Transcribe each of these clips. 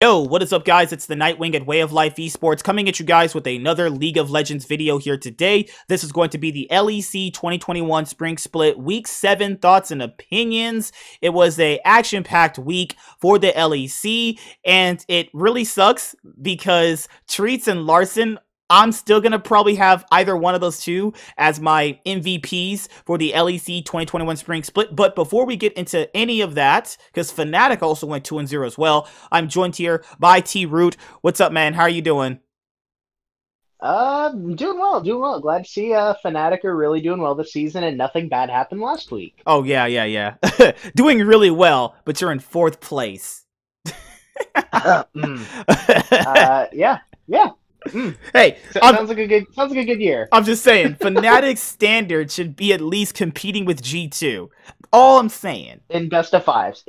Yo, what is up, guys? It's the Nightwing at Way of Life Esports coming at you guys with another League of Legends video here today. This is going to be the LEC 2021 Spring Split Week 7 thoughts and opinions. It was a action-packed week for the LEC, and it really sucks because Treats and Larson, I'm still going to probably have either one of those two as my MVPs for the LEC 2021 Spring Split. But before we get into any of that, because Fnatic also went 2-0 as well, I'm joined here by T-Root. What's up, man? How are you doing? Doing well, doing well. Glad to see Fnatic are really doing well this season and nothing bad happened last week. Oh, yeah. Doing really well, but you're in 4th place. Yeah. Hey, sounds like a good year. I'm just saying, Fnatic's standard should be at least competing with G2. All I'm saying. In best of fives.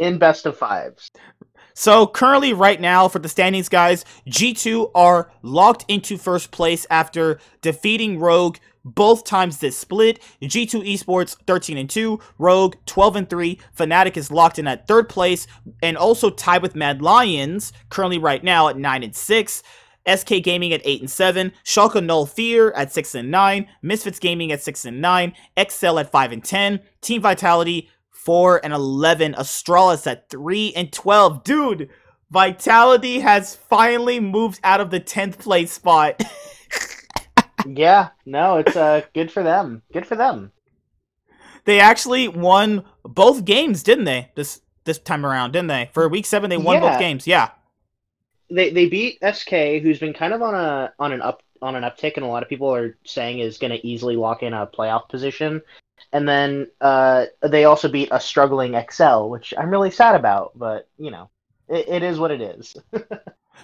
So currently, right now, for the standings, guys, G2 are locked into 1st place after defeating Rogue both times this split. G2 Esports 13-2, Rogue 12-3. Fnatic is locked in at 3rd place and also tied with Mad Lions currently right now at 9-6. SK Gaming at 8-7, Schalke Null Fear at 6-9, Misfits Gaming at 6-9, Excel at 5-10, Team Vitality 4-11, Astralis at 3-12. Dude, Vitality has finally moved out of the 10th place spot. Yeah, no, it's good for them. Good for them. They actually won both games, didn't they? This time around, didn't they? For week 7, they won both games. Yeah. They beat SK, who's been kind of on an uptick, and a lot of people are saying is going to easily lock in a playoff position. And then they also beat a struggling Excel, which I'm really sad about, but you know, it is what it is.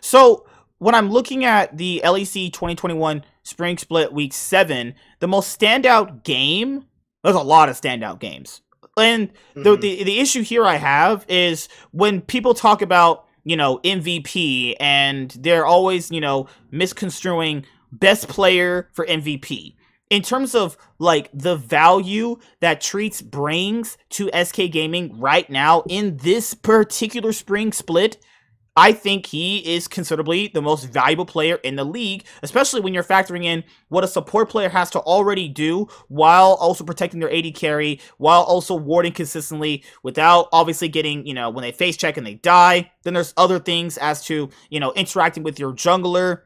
So when I'm looking at the LEC 2021 Spring Split Week 7, the most standout game, there's a lot of standout games. And the issue here I have is when people talk about, you know, MVP, and they're always, you know, misconstruing best player for MVP. In terms of, like, the value that Treats brings to SK Gaming right now in this particular spring split, I think he is considerably the most valuable player in the league, especially when you're factoring in what a support player has to already do while also protecting their AD carry, while also warding consistently without obviously getting, you know, when they face check and they die. Then there's other things as to, you know, interacting with your jungler.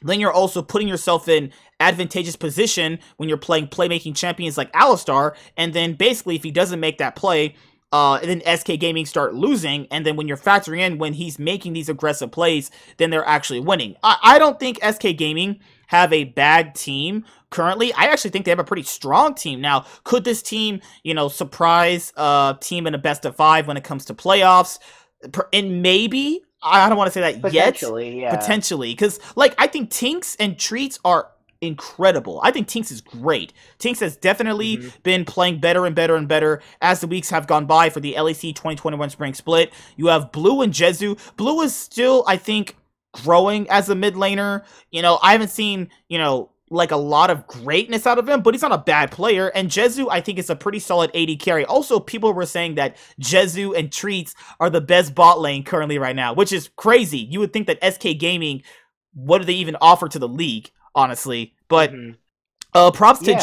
Then you're also putting yourself in advantageous position when you're playing playmaking champions like Alistar, and then basically if he doesn't make that play, and then SK Gaming start losing, and then when you're factoring in when he's making these aggressive plays, then they're actually winning. I don't think SK Gaming have a bad team currently. I actually think they have a pretty strong team. Now, could this team, you know, surprise a team in a best of 5 when it comes to playoffs? And maybe, I don't want to say that Potentially, yet. yeah. Potentially, because, like, I think Tinks and Treats are incredible. I think Tinks is great. Tinks has definitely been playing better and better and better as the weeks have gone by for the LEC 2021 Spring Split. You have Blue and Jezu. Blue is still, I think, growing as a mid laner. You know, I haven't seen, you know, like a lot of greatness out of him, but he's not a bad player. And Jezu, I think, is a pretty solid AD carry. Also, people were saying that Jezu and Treats are the best bot lane currently right now, which is crazy. You would think that SK Gaming, what do they even offer to the league, honestly? But props to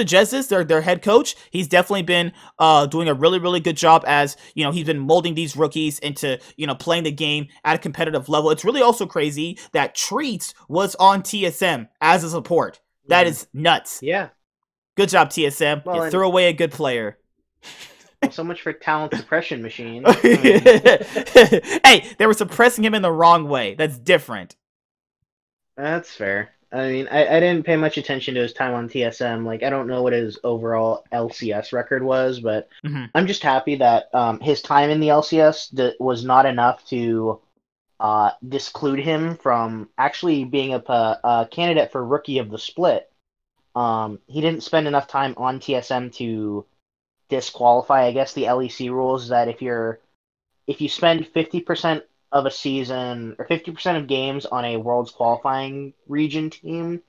Jezus, their head coach. He's definitely been doing a really good job as, you know, he's been molding these rookies into, you know, playing the game at a competitive level. It's really also crazy that Treats was on TSM as a support. That is nuts. Yeah. Good job, TSM. Well, you threw away a good player. Well, so much for talent suppression machine. Hey, they were suppressing him in the wrong way. That's different. That's fair. I mean, I didn't pay much attention to his time on TSM. Like, I don't know what his overall LCS record was, but I'm just happy that his time in the LCS was not enough to disclude him from actually being a candidate for Rookie of the Split. He didn't spend enough time on TSM to disqualify, I guess, the LEC rules that if you spend 50% of a season or 50% of games on a Worlds qualifying region team,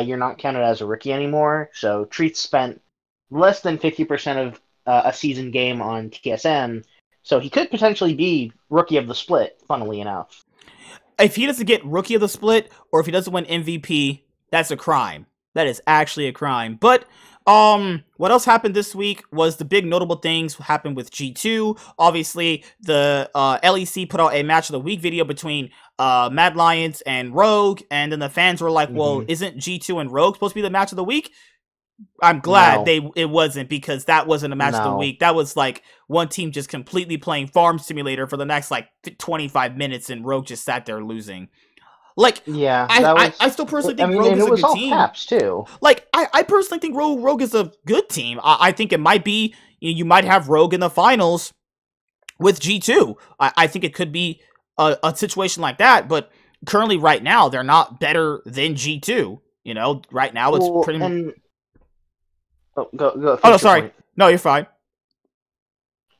you're not counted as a rookie anymore. So Treats spent less than 50% of a season game on TSM, So he could potentially be rookie of the split, funnily enough. If he doesn't get rookie of the split, or if he doesn't win MVP, that's a crime. That is actually a crime. But what else happened this week was the big notable things happened with G2. Obviously, the LEC put out a match of the week video between Mad Lions and Rogue, and then the fans were like, well, isn't G2 and Rogue supposed to be the match of the week? I'm glad it wasn't, because that wasn't a match of the week. That was like one team just completely playing Farm Simulator for the next like 25 minutes, and Rogue just sat there losing. Like, yeah, I still personally think Rogue is a good team. Caps too. Like, I personally think Rogue is a good team. I think it might be, you might have Rogue in the finals with G2. I think it could be a situation like that, but currently right now, they're not better than G2. You know, right now it's pretty much... Go. Oh, no, sorry. Point. No, you're fine.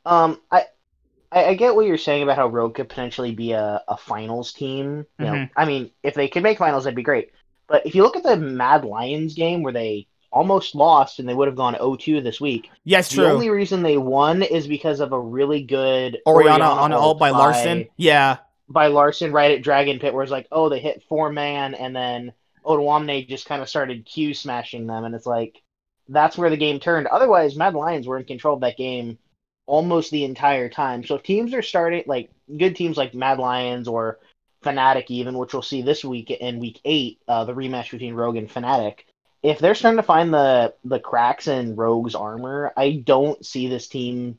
I get what you're saying about how Rogue could potentially be a finals team. You know, I mean, if they could make finals, that'd be great. But if you look at the Mad Lions game where they almost lost and they would have gone 0-2 this week. Yes, true. The only reason they won is because of a really good Orianna on ult by Larson. Yeah. By Larson right at Dragon Pit, where it's like, oh, they hit 4-man, and then Ottawamne just kind of started Q smashing them, and it's like, that's where the game turned. Otherwise, Mad Lions were in control of that game almost the entire time. So if teams are starting, like good teams like Mad Lions or Fnatic even, which we'll see this week in Week 8, the rematch between Rogue and Fnatic, if they're starting to find the cracks in Rogue's armor, I don't see this team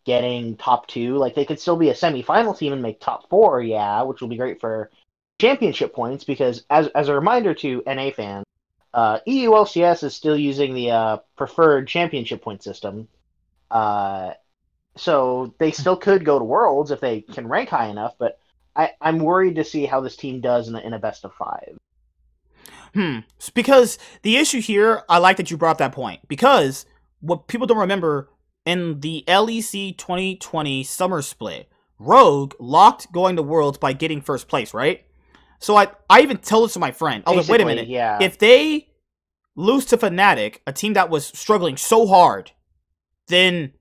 getting top 2. Like, they could still be a semifinal team and make top 4, yeah, which will be great for championship points, because as a reminder to NA fans, EU LCS is still using the preferred championship point system. So they still could go to Worlds if they can rank high enough, but I'm worried to see how this team does in a best of 5. Because the issue here, I like that you brought up that point, because what people don't remember, in the LEC 2020 summer split, Rogue locked going to Worlds by getting first place, right? So I even told this to my friend. I was like, wait a minute. Yeah. If they lose to Fnatic, a team that was struggling so hard, then,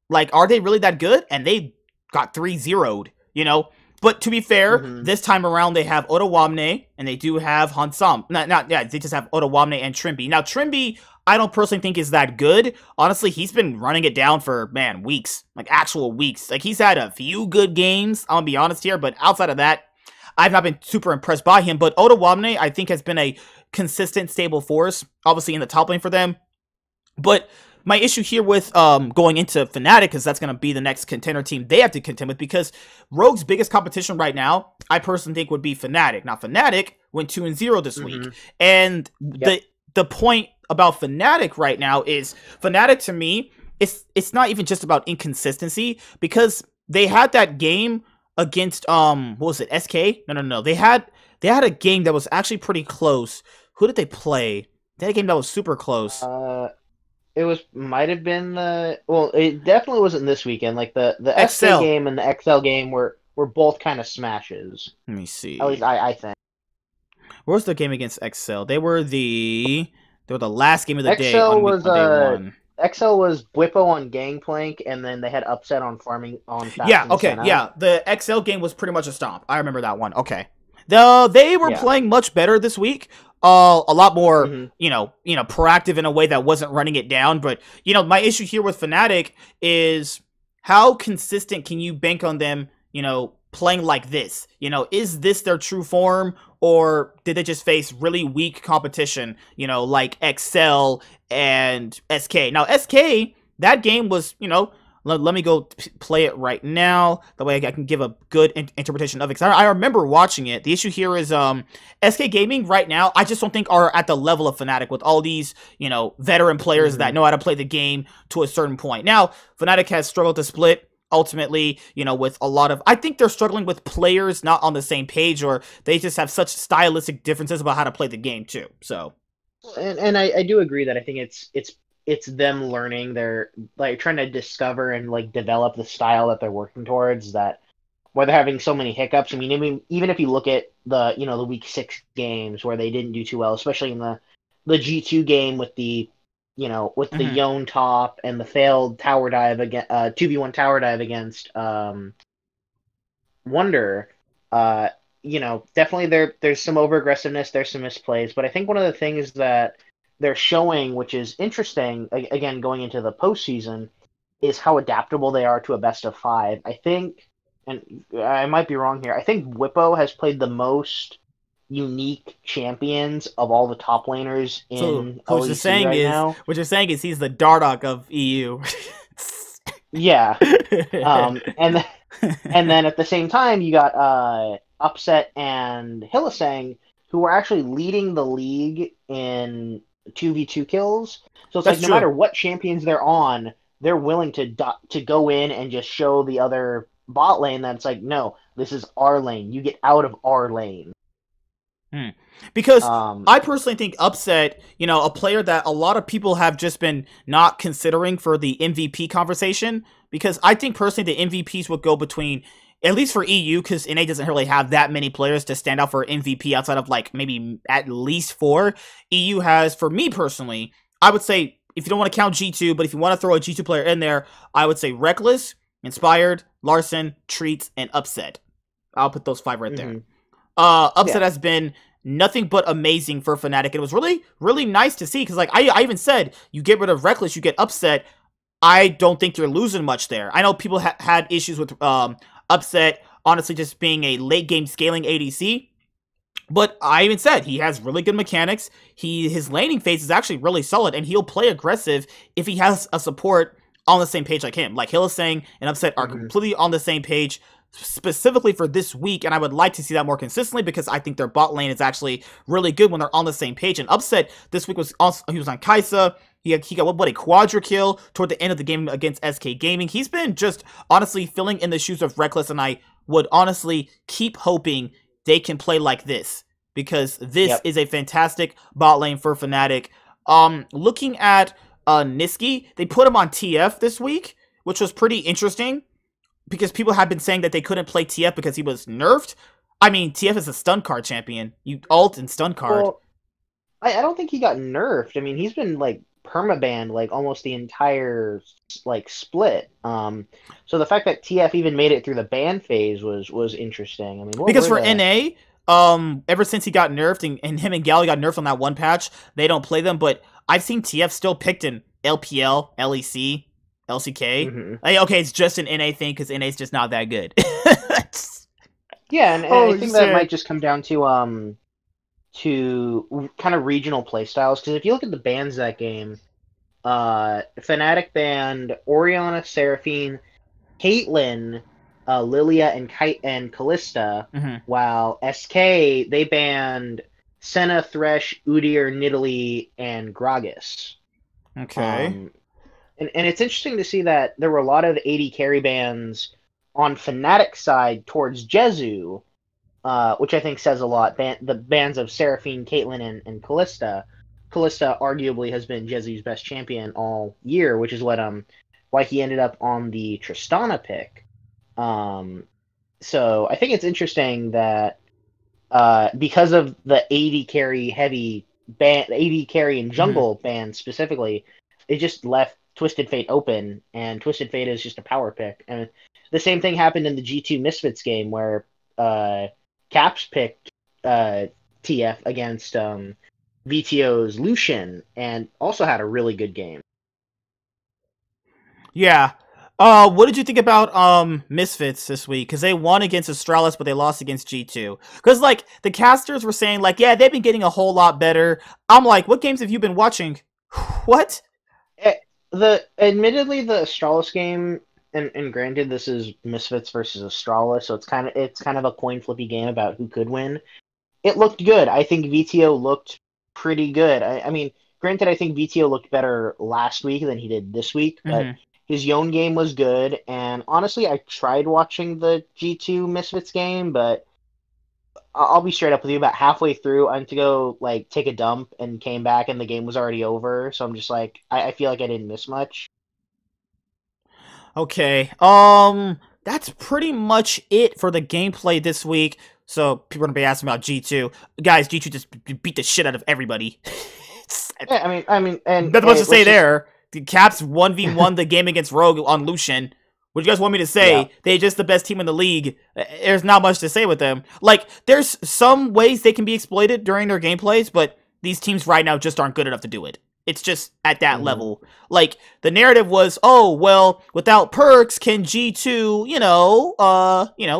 like, are they really that good? And they got 3-0'd, you know? But to be fair, this time around they have Ottawamne, and they do have Hansam. They just have Ottawamne and Trimby. Now, Trimby, I don't personally think is that good. Honestly, he's been running it down for, weeks. Like, actual weeks. Like, he's had a few good games, I'm gonna be honest here, but outside of that, I've not been super impressed by him. But Ottawamne, I think, has been a consistent, stable force, obviously in the top lane for them. But my issue here with going into Fnatic, because that's going to be the next contender team they have to contend with, because Rogue's biggest competition right now, I personally think, would be Fnatic. Now, Fnatic went 2-0 this week. And the point about Fnatic right now is, Fnatic, to me, it's not even just about inconsistency, because they had that game against what was it, SK? No. They had a game that was actually pretty close. Who did they play? They had a game that was super close. It might have been it definitely wasn't this weekend. Like the XL SK game and the XL game were both kind of smashes. Let me see. At least I think. Where was the game against XL? They were the last game of the day. XL on day 1. XL was Bwipo on Gangplank, and then they had upset on farming on. Yeah, okay, yeah. The XL game was pretty much a stomp. I remember that one. Okay, they were playing much better this week. A lot more, proactive in a way that wasn't running it down. But my issue here with Fnatic is, how consistent can you bank on them? Playing like this. Is this their true form, or did they just face really weak competition? Like XL and SK. Now, SK, that game was, let me go play it right now. That way I can give a good interpretation of it. Because I remember watching it. The issue here is SK Gaming right now, I just don't think are at the level of Fnatic with all these, veteran players that know how to play the game to a certain point. Now, Fnatic has struggled to split. Ultimately, with a lot of... I think they're struggling with players not on the same page, or they just have such stylistic differences about how to play the game, too. So... And I do agree that I think it's them learning. They're like trying to discover and like develop the style that they're working towards, that where they're having so many hiccups. I mean, even if you look at the Week 6 games where they didn't do too well, especially in the G2 game with the with the Mm-hmm. Yone top and the failed tower dive against 2v1 tower dive against Wonder. Uh, definitely there's some over aggressiveness, there's some misplays, but I think one of the things that they're showing, which is interesting, again going into the postseason, is how adaptable they are to a best of five. I think, and I might be wrong here, I think Whippo has played the most unique champions of all the top laners So in what you're LEC saying right is now. he's the Dardoch of EU. Yeah. And then at the same time, you got Upset and Hillisang, who are actually leading the league in 2v2 kills. So it's like That's no true. matter what champions they're on, they're willing to go in and just show the other bot lane that it's like, no, this is our lane. You get out of our lane. Hmm. Because Um, I personally think Upset, a player that a lot of people have just been not considering for the MVP conversation. Because I think personally the MVPs would go between, at least for EU, because NA doesn't really have that many players to stand out for MVP outside of like maybe at least 4. EU has, for me personally, I would say, if you don't want to count G2, but if you want to throw a G2 player in there, I would say Reckless, Inspired, Larson, Treats, and Upset. I'll put those 5 right there. mm-hmm. Upset Yeah. has been nothing but amazing for Fnatic. It was really, really nice to see because, like, I even said, you get rid of Reckless, you get Upset. I don't think you're losing much there. I know people had issues with Upset, honestly, just being a late game scaling ADC. But I even said he has really good mechanics. His laning phase is actually really solid, and he'll play aggressive if he has a support on the same page like him. Like Hillisang and Upset are Mm-hmm. completely on the same page, specifically for this week, and I would like to see that more consistently because I think their bot lane is actually really good when they're on the same page. And Upset this week was also, he was on Kai'Sa. He got a quadra kill toward the end of the game against SK Gaming. He's been just honestly filling in the shoes of Reckless, and I would honestly keep hoping they can play like this because this Yep. is a fantastic bot lane for Fnatic. Looking at Niski, they put him on TF this week, which was pretty interesting because people have been saying that they couldn't play TF because he was nerfed. I mean, TF is a stun card champion. You ult and stun card. Well, I don't think he got nerfed. I mean, he's been like permabanned like almost the entire like split. So the fact that TF even made it through the ban phase was interesting. I mean, what Because were for the NA, ever since he got nerfed and him and Gally got nerfed on that one patch, they don't play them. But I've seen TF still picked in LPL, LEC, LCK. mm-hmm. Like, okay, it's just an NA thing because NA is just not that good. Yeah, and I Oh think that might shit. just come down to kind of regional playstyles. Because if you look at the bans that game, Fnatic banned Orianna, Seraphine, Caitlyn, Lilia, and Callista, Mm-hmm. while SK they banned Senna, Thresh, Udyr, Nidalee, and Gragas. Okay. Um, and it's interesting to see that there were a lot of AD carry bans on Fnatic side towards Jezu, which I think says a lot. The bans of Seraphine, Caitlyn, and Callista. Callista arguably has been Jezu's best champion all year, which is why he ended up on the Tristana pick. So I think it's interesting that because of the AD carry heavy ban, AD carry and Mm-hmm. jungle ban specifically, it just left Twisted Fate open, and Twisted Fate is just a power pick. And the same thing happened in the G2 Misfits game where Caps picked TF against VTO's Lucian and also had a really good game. Yeah. What did you think about Misfits this week? Because they won against Astralis, but they lost against G2. Because like the casters were saying, like, yeah, they've been getting a whole lot better. I'm like, what games have you been watching? What? Admittedly the Astralis game, and granted this is Misfits versus Astralis, so it's kind of a coin flippy game about who could win. It looked good. I think VTO looked pretty good. I mean, granted, I think VTO looked better last week than he did this week, but Mm-hmm. his Yone game was good. And honestly, I tried watching the G2 Misfits game, but I'll be straight up with you. About halfway through, I went to go like take a dump and came back, and the game was already over. So I'm just like, I feel like I didn't miss much. Okay. That's pretty much it for the gameplay this week. So people are gonna be asking about G2. Guys, G2 just beat the shit out of everybody. Yeah, I mean, and nothing much to say there. The Caps 1v1 the game against Rogue on Lucian. What do you guys want me to say? Yeah. They're just the best team in the league. There's not much to say with them. Like, there's some ways they can be exploited during their gameplays, but these teams right now just aren't good enough to do it. It's just at that level. Like, the narrative was, oh, well, without perks, can G2,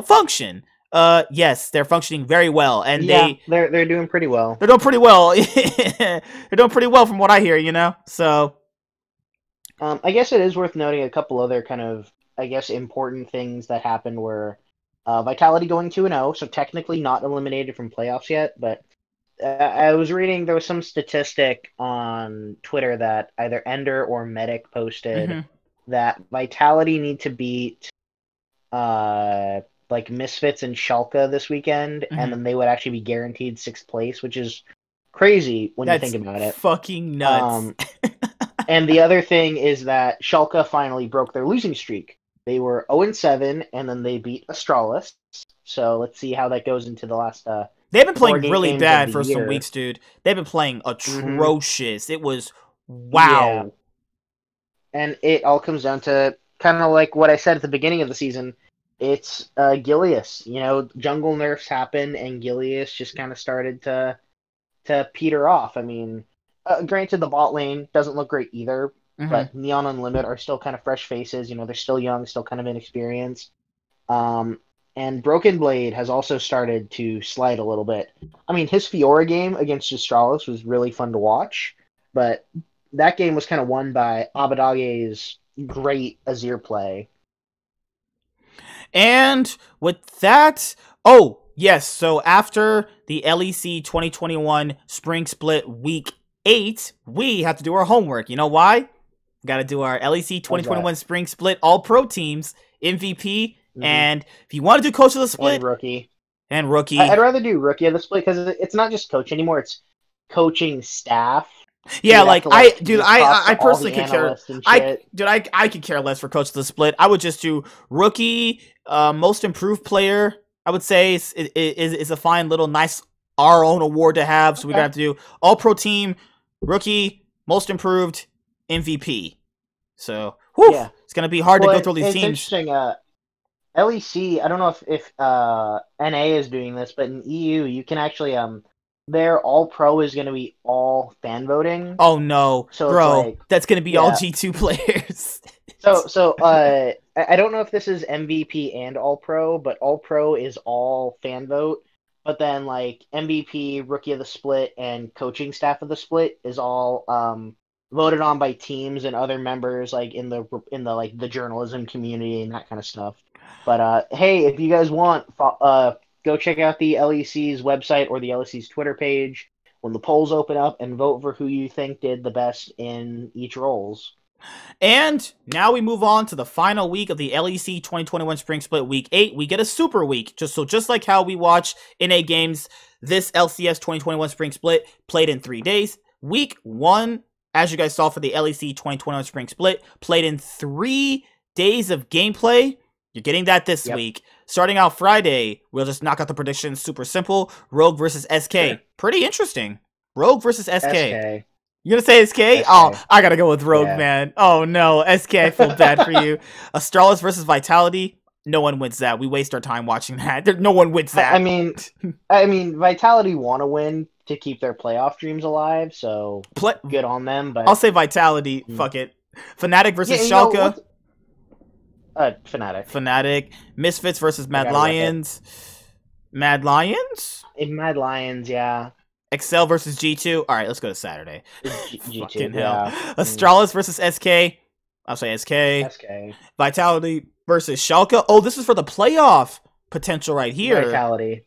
function? Yes, they're functioning very well, and yeah, they're doing pretty well. They're doing pretty well. They're doing pretty well from what I hear, So, I guess it is worth noting a couple other kind of, I guess, important things that happened were Vitality going 2-0, so technically not eliminated from playoffs yet, but I was reading there was some statistic on Twitter that either Ender or Medic posted that Vitality need to beat like Misfits and Schalke this weekend, and then they would actually be guaranteed 6th place, which is crazy when you think about it. Fucking nuts. And the other thing is that Schalke finally broke their losing streak. They were 0-7, and then they beat Astralis. So let's see how that goes into the last. They've been playing really bad for some weeks, dude. They've been playing atrocious. It was wow. Yeah. And it all comes down to kind of like what I said at the beginning of the season. It's Gilius. Jungle nerfs happen, and Gilius just kind of started to peter off. I mean, granted, the bot lane doesn't look great either, but Neon Unlimited are still kind of fresh faces. They're still young, still kind of inexperienced. And Broken Blade has also started to slide a little bit. I mean, his Fiora game against Astralis was really fun to watch, but that game was kind of won by Abedage's great Azir play. And with that, oh, yes, so after the LEC 2021 Spring Split Week 8, we have to do our homework. You know why? We got to do our LEC 2021 Spring Split All-Pro teams, MVP, and if you want to do Coach of the Split... And Rookie. I'd rather do Rookie of the Split, because it's not just coach anymore, it's coaching staff. Yeah, I personally could care. I could care less for Coach of the Split. I would just do Rookie, Most Improved Player. I would say is a fine little nice our own award to have. So we're gonna have to do All Pro Team, Rookie, Most Improved, MVP. So it's gonna be hard to go through these teams. Interesting. LEC, I don't know if NA is doing this, but in EU you can actually their All Pro is going to be all fan voting. Oh no, so bro, that's going to be all G2 players. so I don't know if this is MVP and All Pro, but All Pro is all fan vote. But then MVP, Rookie of the Split, and coaching staff of the Split is all voted on by teams and other members in the journalism community and that kind of stuff. But hey, if you guys want, go check out the LEC's website or the LEC's Twitter page when the polls open up and vote for who you think did the best in each roles. And now we move on to the final week of the LEC 2021 Spring Split Week 8. We get a Super Week, just like how we watch NA games. This LCS 2021 Spring Split played in 3 days. Week 1, as you guys saw for the LEC 2021 Spring Split, played in 3 days of gameplay. You're getting that this week. Starting out Friday, we'll just knock out the predictions. Super simple. Rogue versus SK. Sure. Pretty interesting. Rogue versus SK. You gonna say SK? Oh, I gotta go with Rogue, man. Oh no, SK, I feel bad for you. Astralis versus Vitality. No one wins that. We waste our time watching that. No one wins that. I mean, Vitality want to win to keep their playoff dreams alive, so good on them. But I'll say Vitality. Fuck it. Fnatic versus Schalke. Fnatic. Misfits versus Mad Lions. Mad Lions? Mad Lions, yeah. Excel versus G2. All right, let's go to Saturday. G2, fucking hell. Astralis versus SK. I'll say SK. Vitality versus Schalke. Oh, this is for the playoff potential right here. Vitality.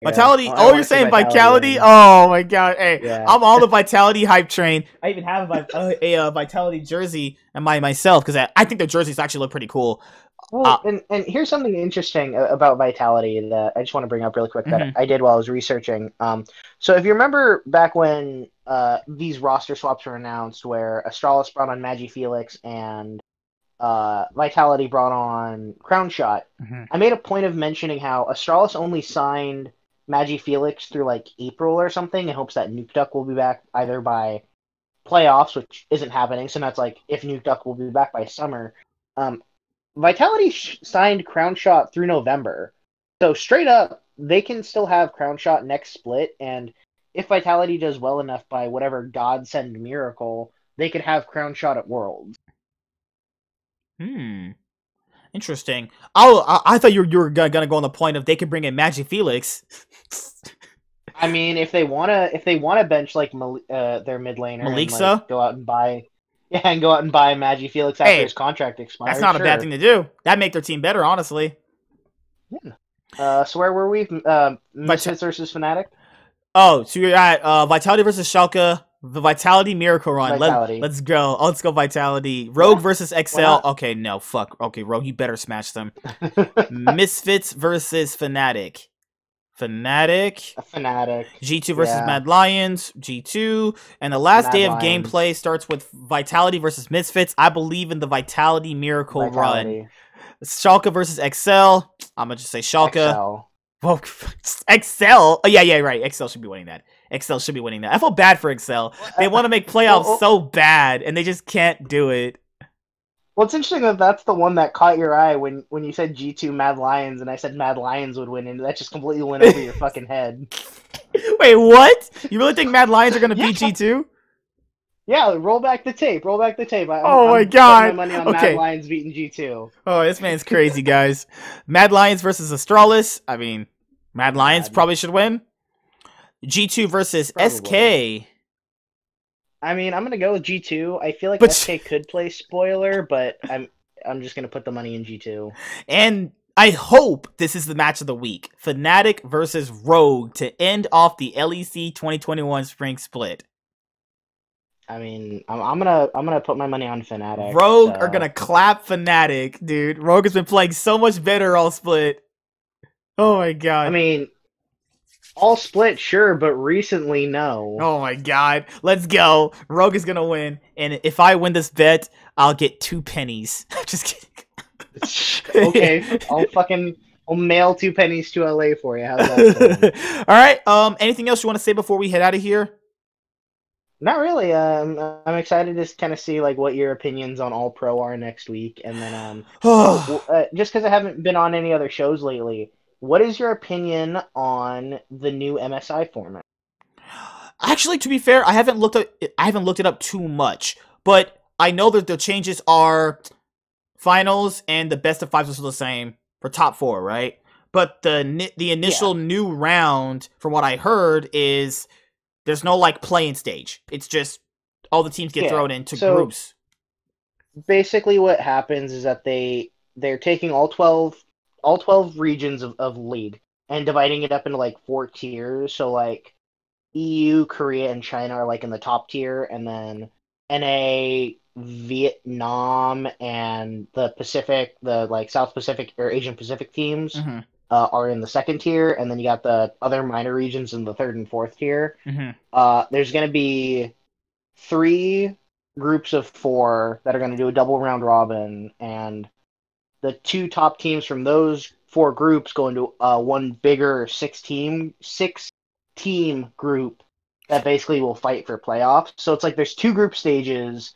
Oh, you're saying Vitality? Oh my god. Hey, I'm on the Vitality hype train. I even have a Vitality jersey myself because I think the jerseys actually look pretty cool. Well, and here's something interesting about Vitality that I just want to bring up really quick that I did while I was researching. So if you remember back when these roster swaps were announced, where Astralis brought on Magi Felix and Vitality brought on Crownshot, I made a point of mentioning how Astralis only signed Magi Felix through April or something in hopes that Nuke Duck will be back either by playoffs, which isn't happening. So that's like if Nuke Duck will be back by summer. Vitality signed Crown Shot through November, so straight up they can still have Crown Shot next split, and if Vitality does well enough by whatever godsend miracle, they could have Crown Shot at Worlds. Interesting. Oh, I thought you were gonna go on the point of they could bring in Magic Felix. I mean, if they wanna bench like their mid laner and like, go out and buy Magic Felix after his contract expires. That's not a bad thing to do. That'd make their team better, honestly. Yeah. So where were we? Misfits versus Fnatic. Oh, so you're at Vitality versus Schalke. The Vitality Miracle Run. Let's go. Let's go Vitality. Rogue versus XL. Okay, no, fuck. Okay, Rogue, you better smash them. Misfits versus Fnatic. Fnatic. G2 versus Mad Lions. G2. And the last day of gameplay starts with Vitality versus Misfits. I believe in the Vitality Miracle Run. Schalke versus XL. I'm going to just say Schalke. Well, XL. Oh, yeah, right. XL should be winning that. XL should be winning that. I feel bad for XL. They want to make playoffs so bad, and they just can't do it. Well, it's interesting that that's the one that caught your eye when you said G2 Mad Lions, and I said Mad Lions would win, and that just completely went over your fucking head. Wait, what? You really think Mad Lions are going to beat G2? Yeah, roll back the tape. Oh my god. I'm putting my money on Mad Lions beating G2. Oh, this man's crazy, guys. Mad Lions versus Astralis. I mean, Mad Lions probably should win. G2 versus SK. I mean, I'm going to go with G2. I feel like SK could play spoiler, but I'm just going to put the money in G2. And I hope this is the match of the week. Fnatic versus Rogue to end off the LEC 2021 Spring Split. I mean, I'm gonna put my money on Fnatic. Rogue are gonna clap Fnatic, dude. Rogue has been playing so much better all split. Oh my god. I mean, all split, sure, but recently, no. Oh my god. Let's go. Rogue is gonna win, and if I win this bet, I'll get 2 pennies. Just kidding. Okay, I'll mail 2 pennies to LA for you. How's that? All right. Anything else you want to say before we head out of here? Not really. I'm excited to kind of see like what your opinions on All Pro are next week, and then just because I haven't been on any other shows lately, what is your opinion on the new MSI format? Actually, to be fair, I haven't looked it up too much, but I know that the changes are finals and the best of 5s are still the same for top 4, right? But the initial new round, from what I heard, is there's no like playing stage. It's just all the teams get thrown into groups. Basically, what happens is that they're taking all 12 regions of league and dividing it up into like 4 tiers. So like EU, Korea, and China are like in the top tier, and then NA, Vietnam, and the Pacific, the like South Pacific or Asian Pacific teams. Mm-hmm. Are in the 2nd tier, and then you got the other minor regions in the 3rd and 4th tier. Mm-hmm. There's going to be 3 groups of 4 that are going to do a double round robin, and the 2 top teams from those 4 groups go into one bigger 6 team group that basically will fight for playoffs. So it's like there's 2 group stages,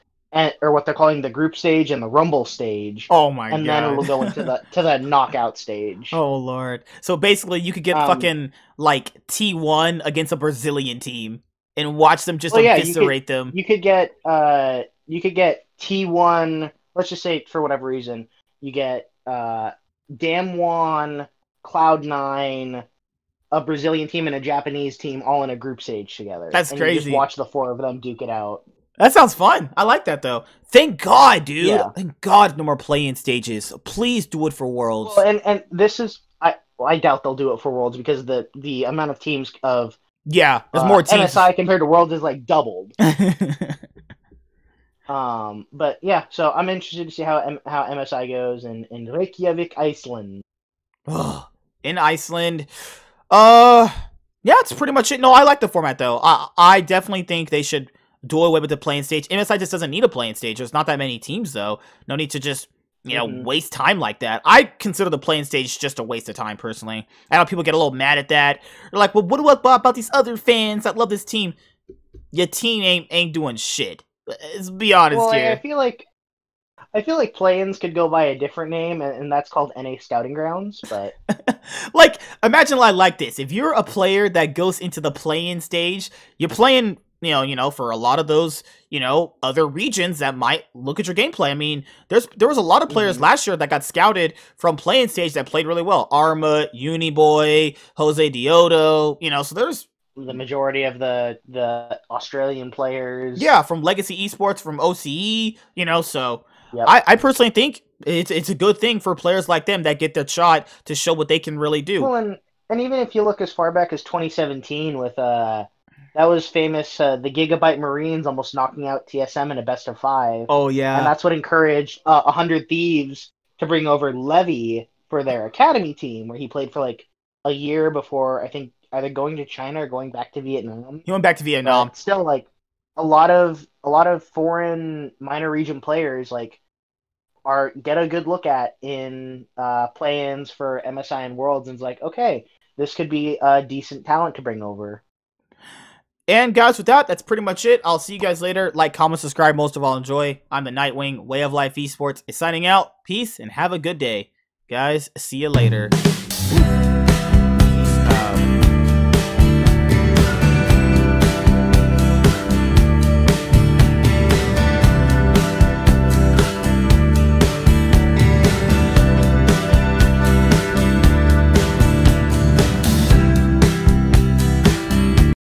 or what they're calling the group stage and the rumble stage. Oh my god! And then it'll go into the knockout stage. Oh lord! So basically, you could get fucking like T1 against a Brazilian team and watch them just eviscerate them. You could get T1. Let's just say for whatever reason, you get Damwon, Cloud9, a Brazilian team, and a Japanese team all in a group stage together. That's crazy. You just watch the 4 of them duke it out. That sounds fun. I like that, though. Thank God, dude. Yeah. Thank God no more play-in stages. Please do it for Worlds. Well, and this is... I doubt they'll do it for Worlds because the amount of teams of... Yeah, there's more teams. MSI compared to Worlds is, like, doubled. But, yeah, so I'm interested to see how MSI goes in Reykjavik, Iceland. In Iceland... Yeah, that's pretty much it. No, I like the format, though. I definitely think they should... do away with the playing stage. MSI just doesn't need a playing stage. There's not that many teams, though. No need to just, waste time like that. I consider the playing stage just a waste of time, personally. I know people get a little mad at that. They're like, well, what about these other fans that love this team? your team ain't doing shit. Let's be honest Well, here. I feel like play-ins could go by a different name, and that's called NA Scouting Grounds. But like, imagine like this: if you're a player that goes into the play-in stage, you're playing, for a lot of those, other regions that might look at your gameplay. I mean, there was a lot of players last year that got scouted from play-in stage that played really well. Arma, Uniboy, Jose Diodo, so there's the majority of the Australian players. Yeah, from Legacy Esports, from OCE, so Yep. I personally think it's a good thing for players like them that get their shot to show what they can really do. Well, and even if you look as far back as 2017 with that was famous, the Gigabyte Marines almost knocking out TSM in a best of 5. Oh yeah, and that's what encouraged 100 Thieves to bring over Levy for their academy team, where he played for like a year before, I think, either going to China or going back to Vietnam. He went back to Vietnam. But still, like a lot of foreign minor region players like get a good look at in play-ins for MSI and Worlds, and it's like, okay, this could be a decent talent to bring over. And guys, with that, that's pretty much it. I'll see you guys later. Like, comment, subscribe. Most of all, enjoy. I'm the Nightwing. Way of Life Esports is signing out. Peace and have a good day. Guys, see you later.